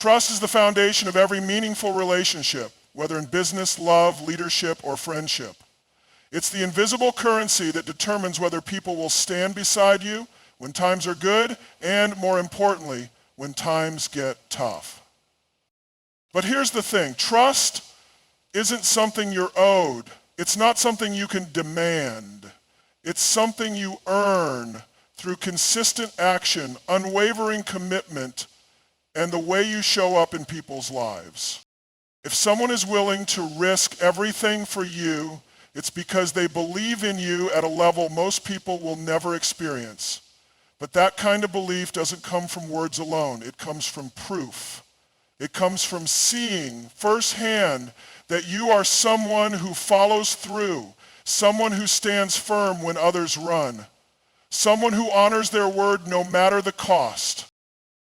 Trust is the foundation of every meaningful relationship, whether in business, love, leadership, or friendship. It's the invisible currency that determines whether people will stand beside you when times are good and, more importantly, when times get tough. But here's the thing, trust isn't something you're owed. It's not something you can demand. It's something you earn through consistent action, unwavering commitment, and the way you show up in people's lives. If someone is willing to risk everything for you, it's because they believe in you at a level most people will never experience. But that kind of belief doesn't come from words alone. It comes from proof. It comes from seeing firsthand that you are someone who follows through, someone who stands firm when others run, someone who honors their word no matter the cost.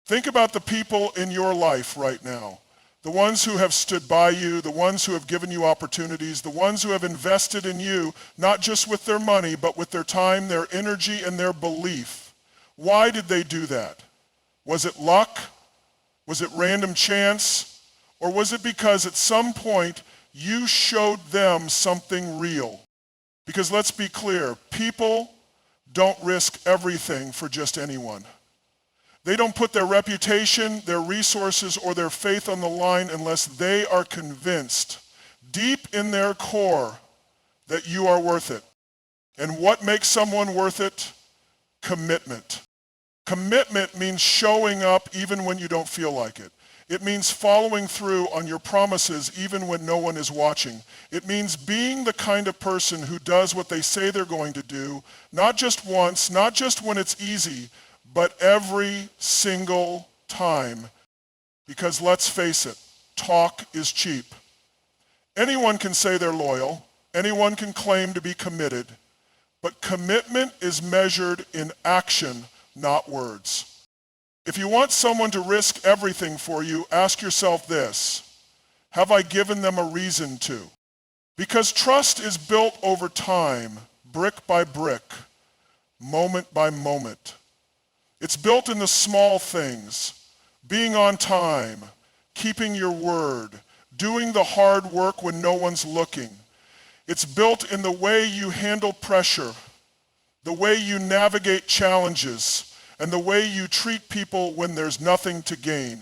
Think about the people in your life right now, the ones who have stood by you, the ones who have given you opportunities, the ones who have invested in you, not just with their money, but with their time, their energy, and their belief. Why did they do that? Was it luck? Was it random chance? Or was it because at some point you showed them something real? Because let's be clear, people don't risk everything for just anyone. They don't put their reputation, their resources, or their faith on the line unless they are convinced deep in their core that you are worth it. And what makes someone worth it? Commitment. Commitment means showing up even when you don't feel like it. It means following through on your promises even when no one is watching. It means being the kind of person who does what they say they're going to do, not just once, not just when it's easy, but every single time. Because let's face it, talk is cheap. Anyone can say they're loyal. Anyone can claim to be committed. But commitment is measured in action, not words. If you want someone to risk everything for you, ask yourself this: have I given them a reason to? Because trust is built over time, brick by brick, moment by moment. It's built in the small things, being on time, keeping your word, doing the hard work when no one's looking. It's built in the way you handle pressure, the way you navigate challenges, and the way you treat people when there's nothing to gain.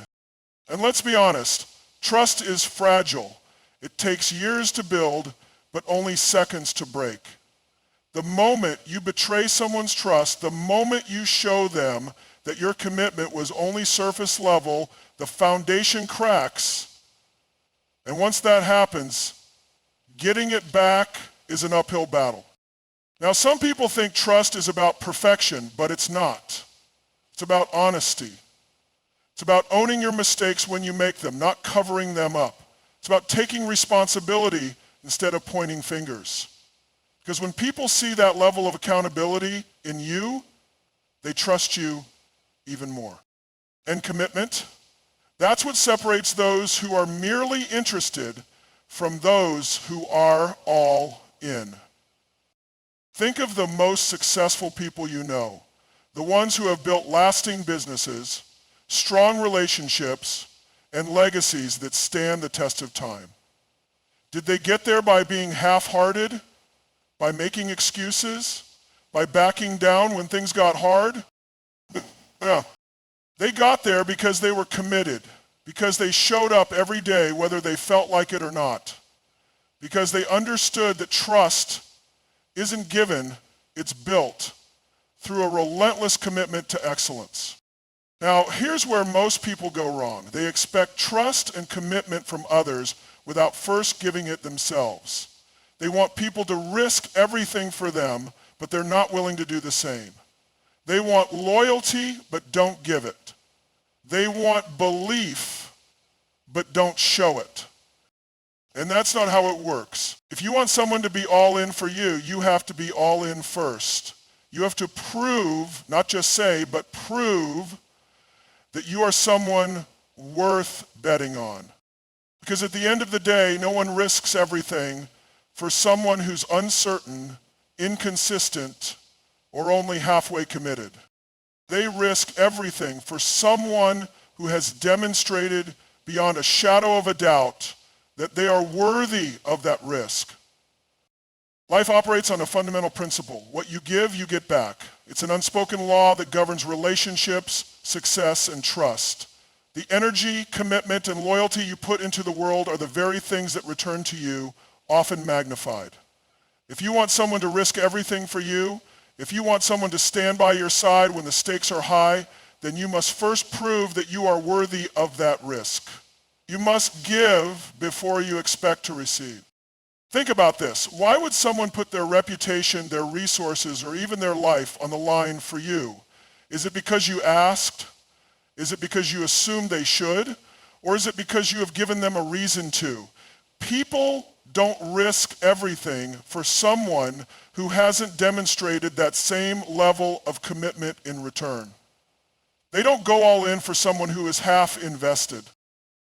And let's be honest, trust is fragile. It takes years to build, but only seconds to break. The moment you betray someone's trust, the moment you show them that your commitment was only surface level, the foundation cracks. And once that happens, getting it back is an uphill battle. Now, some people think trust is about perfection, but it's not. It's about honesty. It's about owning your mistakes when you make them, not covering them up. It's about taking responsibility instead of pointing fingers. Because when people see that level of accountability in you, they trust you even more. And commitment, that's what separates those who are merely interested from those who are all in. Think of the most successful people you know, the ones who have built lasting businesses, strong relationships, and legacies that stand the test of time. Did they get there by being half-hearted? By making excuses? By backing down when things got hard? No. They got there because they were committed, because they showed up every day whether they felt like it or not, because they understood that trust isn't given, it's built through a relentless commitment to excellence. Now, here's where most people go wrong. They expect trust and commitment from others without first giving it themselves. They want people to risk everything for them, but they're not willing to do the same. They want loyalty, but don't give it. They want belief, but don't show it. And that's not how it works. If you want someone to be all in for you, you have to be all in first. You have to prove, not just say, but prove that you are someone worth betting on. Because at the end of the day, no one risks everything for someone who's uncertain, inconsistent, or only halfway committed. They risk everything for someone who has demonstrated beyond a shadow of a doubt that they are worthy of that risk. Life operates on a fundamental principle. What you give, you get back. It's an unspoken law that governs relationships, success, and trust. The energy, commitment, and loyalty you put into the world are the very things that return to you, often magnified. If you want someone to risk everything for you, if you want someone to stand by your side when the stakes are high, then you must first prove that you are worthy of that risk. You must give before you expect to receive. Think about this. Why would someone put their reputation, their resources, or even their life on the line for you? Is it because you asked? Is it because you assumed they should? Or is it because you have given them a reason to? People don't risk everything for someone who hasn't demonstrated that same level of commitment in return. They don't go all in for someone who is half invested.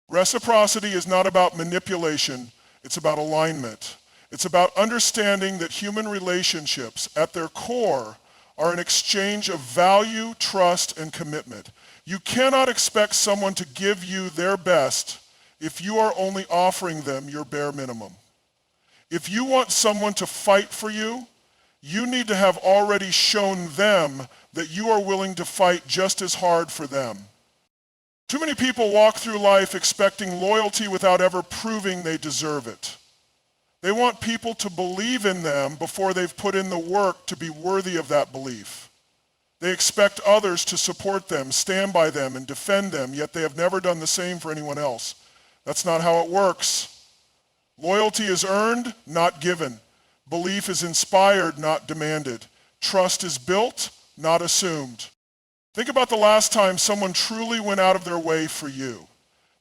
Reciprocity is not about manipulation, it's about alignment. It's about understanding that human relationships at their core are an exchange of value, trust, and commitment. You cannot expect someone to give you their best if you are only offering them your bare minimum. If you want someone to fight for you, you need to have already shown them that you are willing to fight just as hard for them. Too many people walk through life expecting loyalty without ever proving they deserve it. They want people to believe in them before they've put in the work to be worthy of that belief. They expect others to support them, stand by them, and defend them, yet they have never done the same for anyone else. That's not how it works. Loyalty is earned, not given. Belief is inspired, not demanded. Trust is built, not assumed. Think about the last time someone truly went out of their way for you.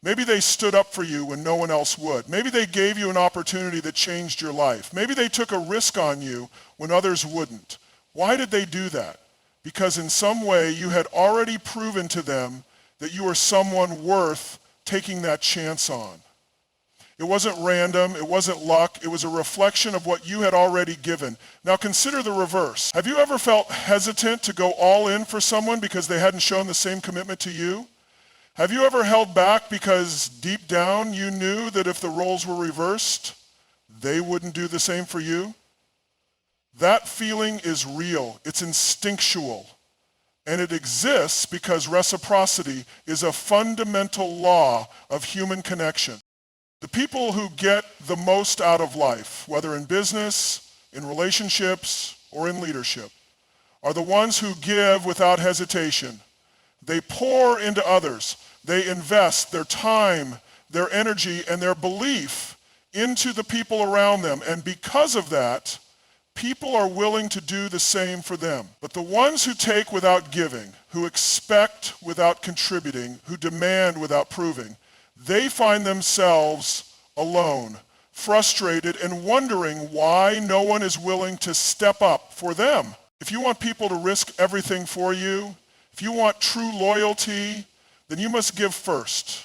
Maybe they stood up for you when no one else would. Maybe they gave you an opportunity that changed your life. Maybe they took a risk on you when others wouldn't. Why did they do that? Because in some way you had already proven to them that you were someone worth taking that chance on. It wasn't random, it wasn't luck, it was a reflection of what you had already given. Now consider the reverse. Have you ever felt hesitant to go all in for someone because they hadn't shown the same commitment to you? Have you ever held back because deep down you knew that if the roles were reversed, they wouldn't do the same for you? That feeling is real, it's instinctual, and it exists because reciprocity is a fundamental law of human connection. The people who get the most out of life, whether in business, in relationships, or in leadership, are the ones who give without hesitation. They pour into others. They invest their time, their energy, and their belief into the people around them. And because of that, people are willing to do the same for them. But the ones who take without giving, who expect without contributing, who demand without proving, they find themselves alone, frustrated, and wondering why no one is willing to step up for them. If you want people to risk everything for you, if you want true loyalty, then you must give first.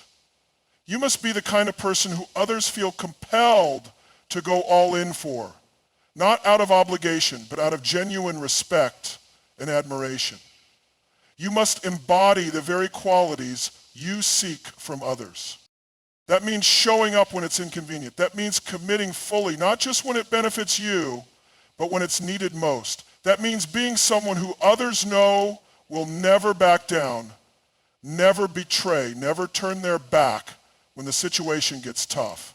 You must be the kind of person who others feel compelled to go all in for, not out of obligation, but out of genuine respect and admiration. You must embody the very qualities you seek from others. That means showing up when it's inconvenient. That means committing fully, not just when it benefits you, but when it's needed most. That means being someone who others know will never back down, never betray, never turn their back when the situation gets tough.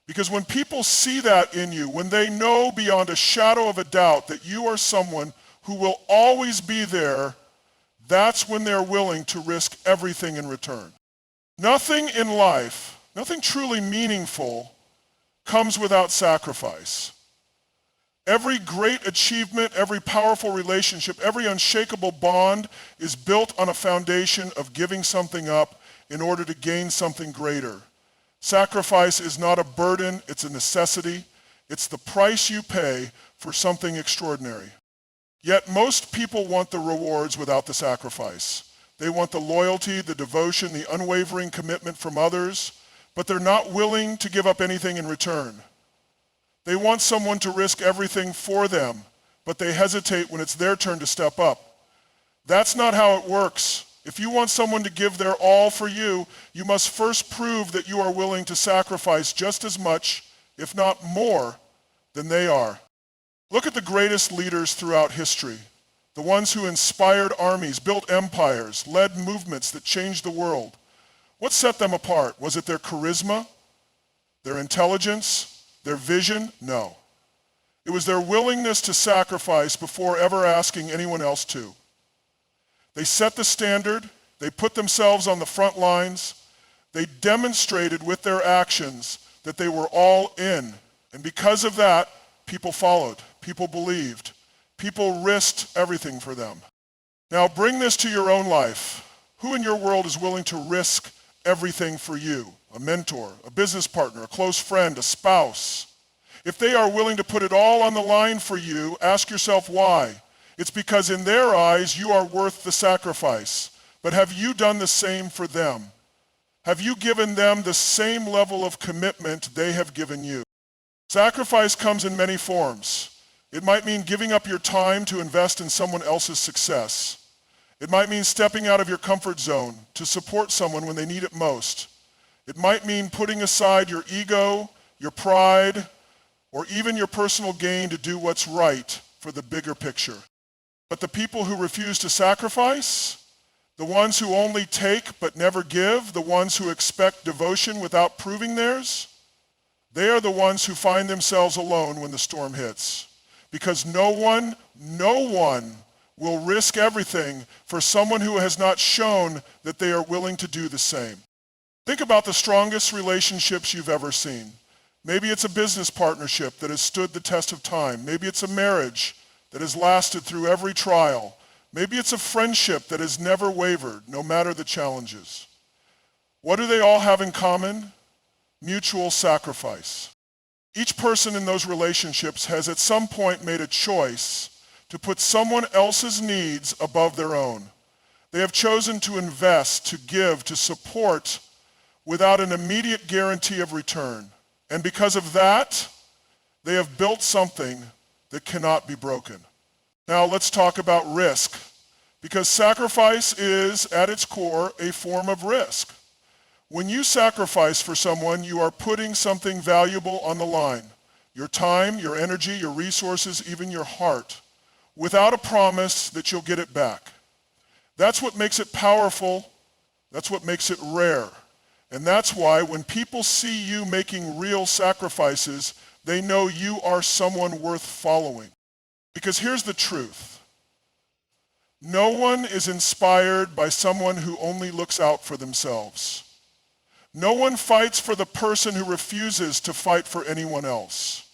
Because when people see that in you, when they know beyond a shadow of a doubt that you are someone who will always be there, that's when they're willing to risk everything in return. Nothing in life, nothing truly meaningful comes without sacrifice. Every great achievement, every powerful relationship, every unshakable bond is built on a foundation of giving something up in order to gain something greater. Sacrifice is not a burden, it's a necessity. It's the price you pay for something extraordinary. Yet most people want the rewards without the sacrifice. They want the loyalty, the devotion, the unwavering commitment from others, but they're not willing to give up anything in return. They want someone to risk everything for them, but they hesitate when it's their turn to step up. That's not how it works If you want someone to give their all for you, you must first prove that you are willing to sacrifice just as much, if not more, than they are. Look at the greatest leaders throughout history, the ones who inspired armies, built empires, led movements that changed the world. What set them apart? Was it their charisma, their intelligence, their vision? No. It was their willingness to sacrifice before ever asking anyone else to. They set the standard, they put themselves on the front lines, they demonstrated with their actions that they were all in. And because of that, people followed, people believed, people risked everything for them. Now bring this to your own life. Who in your world is willing to risk everything for you? A mentor, a business partner, a close friend, a spouse. If they are willing to put it all on the line for you, ask yourself why. It's because in their eyes, you are worth the sacrifice. But have you done the same for them? Have you given them the same level of commitment they have given you? Sacrifice comes in many forms. It might mean giving up your time to invest in someone else's success. It might mean stepping out of your comfort zone to support someone when they need it most. It might mean putting aside your ego, your pride, or even your personal gain to do what's right for the bigger picture. But the people who refuse to sacrifice, the ones who only take but never give, the ones who expect devotion without proving theirs, they are the ones who find themselves alone when the storm hits. Because no one will risk everything for someone who has not shown that they are willing to do the same. Think about the strongest relationships you've ever seen. Maybe it's a business partnership that has stood the test of time. Maybe it's a marriage that has lasted through every trial. Maybe it's a friendship that has never wavered, no matter the challenges. What do they all have in common? Mutual sacrifice. Each person in those relationships has at some point made a choice to put someone else's needs above their own. They have chosen to invest, to give, to support without an immediate guarantee of return. And because of that, they have built something that cannot be broken. Now let's talk about risk, because sacrifice is, at its core, a form of risk. When you sacrifice for someone, you are putting something valuable on the line. Your time, your energy, your resources, even your heart, without a promise that you'll get it back. That's what makes it powerful. That's what makes it rare. And that's why when people see you making real sacrifices, they know you are someone worth following. Because here's the truth. No one is inspired by someone who only looks out for themselves. No one fights for the person who refuses to fight for anyone else.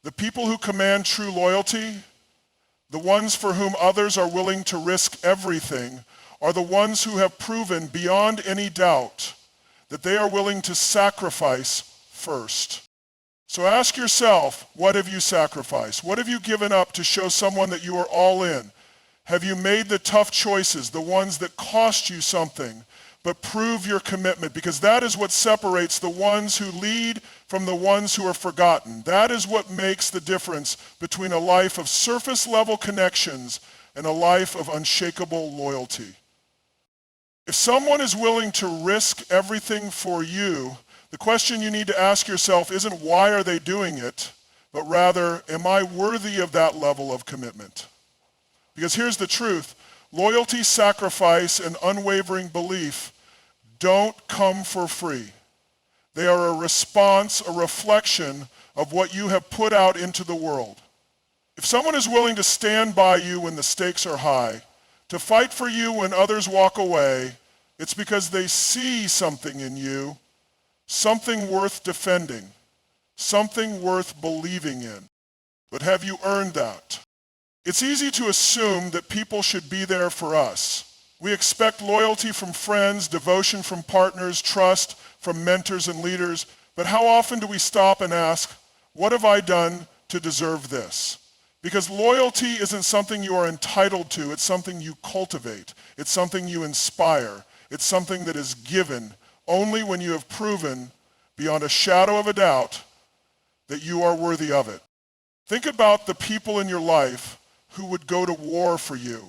The people who command true loyalty, the ones for whom others are willing to risk everything, are the ones who have proven beyond any doubt that they are willing to sacrifice first. So ask yourself, what have you sacrificed? What have you given up to show someone that you are all in? Have you made the tough choices, the ones that cost you something, but prove your commitment? Because that is what separates the ones who lead from the ones who are forgotten. That is what makes the difference between a life of surface-level connections and a life of unshakable loyalty. If someone is willing to risk everything for you, the question you need to ask yourself isn't why are they doing it, but rather, am I worthy of that level of commitment? Because here's the truth. Loyalty, sacrifice, and unwavering belief don't come for free. They are a response, a reflection of what you have put out into the world. If someone is willing to stand by you when the stakes are high, to fight for you when others walk away, it's because they see something in you, something worth defending, something worth believing in. But have you earned that? It's easy to assume that people should be there for us. We expect loyalty from friends, devotion from partners, trust from mentors and leaders. But how often do we stop and ask, what have I done to deserve this? Because loyalty isn't something you are entitled to, it's something you cultivate. It's something you inspire. It's something that is given only when you have proven beyond a shadow of a doubt that you are worthy of it. Think about the people in your life who would go to war for you,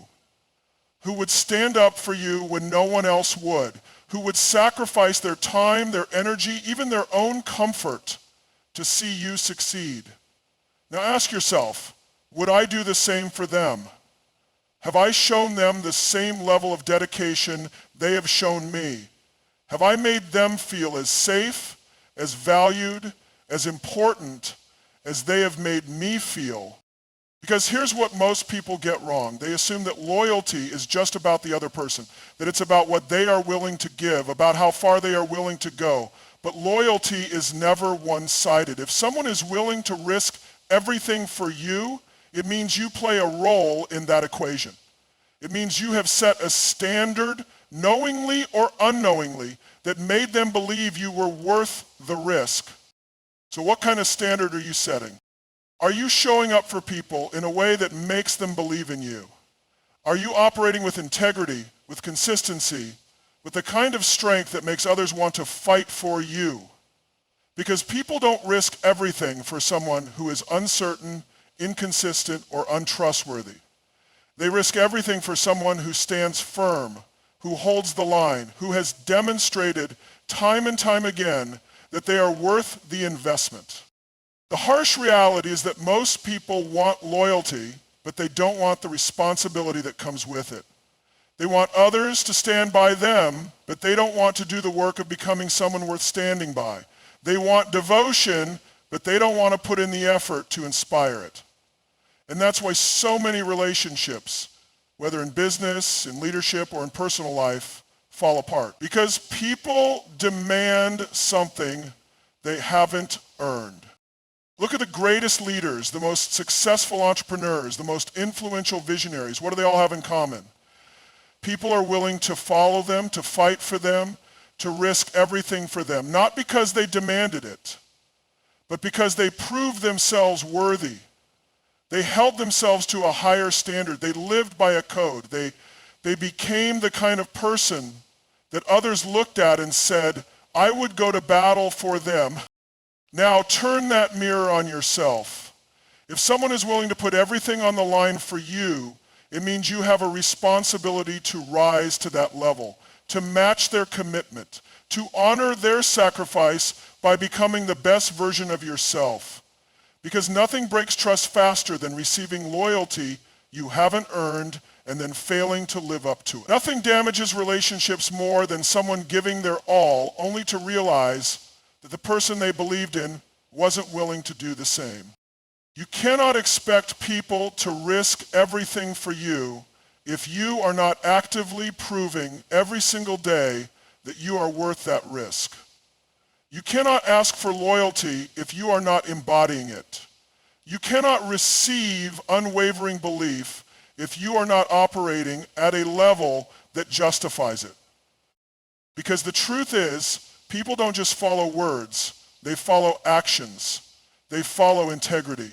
who would stand up for you when no one else would, who would sacrifice their time, their energy, even their own comfort to see you succeed. Now ask yourself, would I do the same for them? Have I shown them the same level of dedication they have shown me? Have I made them feel as safe, as valued, as important as they have made me feel? Because here's what most people get wrong. They assume that loyalty is just about the other person, that it's about what they are willing to give, about how far they are willing to go. But loyalty is never one-sided. If someone is willing to risk everything for you, it means you play a role in that equation. It means you have set a standard, knowingly or unknowingly, that made them believe you were worth the risk. So what kind of standard are you setting? Are you showing up for people in a way that makes them believe in you? Are you operating with integrity, with consistency, with the kind of strength that makes others want to fight for you? Because people don't risk everything for someone who is uncertain, inconsistent, or untrustworthy. They risk everything for someone who stands firm, who holds the line, who has demonstrated time and time again that they are worth the investment. The harsh reality is that most people want loyalty, but they don't want the responsibility that comes with it. They want others to stand by them, but they don't want to do the work of becoming someone worth standing by. They want devotion, but they don't want to put in the effort to inspire it. And that's why so many relationships, whether in business, in leadership, or in personal life, fall apart. Because people demand something they haven't earned. Look at the greatest leaders, the most successful entrepreneurs, the most influential visionaries. What do they all have in common? People are willing to follow them, to fight for them, to risk everything for them. Not because they demanded it, but because they proved themselves worthy. They held themselves to a higher standard. They lived by a code. They became the kind of person that others looked at and said, I would go to battle for them. Now turn that mirror on yourself. If someone is willing to put everything on the line for you, it means you have a responsibility to rise to that level, to match their commitment, to honor their sacrifice by becoming the best version of yourself. Because nothing breaks trust faster than receiving loyalty you haven't earned and then failing to live up to it. Nothing damages relationships more than someone giving their all only to realize that the person they believed in wasn't willing to do the same. You cannot expect people to risk everything for you if you are not actively proving every single day that you are worth that risk. You cannot ask for loyalty if you are not embodying it. You cannot receive unwavering belief if you are not operating at a level that justifies it. Because the truth is, people don't just follow words, they follow actions. They follow integrity.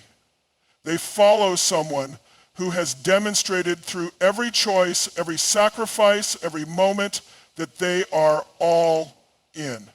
They follow someone who has demonstrated through every choice, every sacrifice, every moment that they are all in.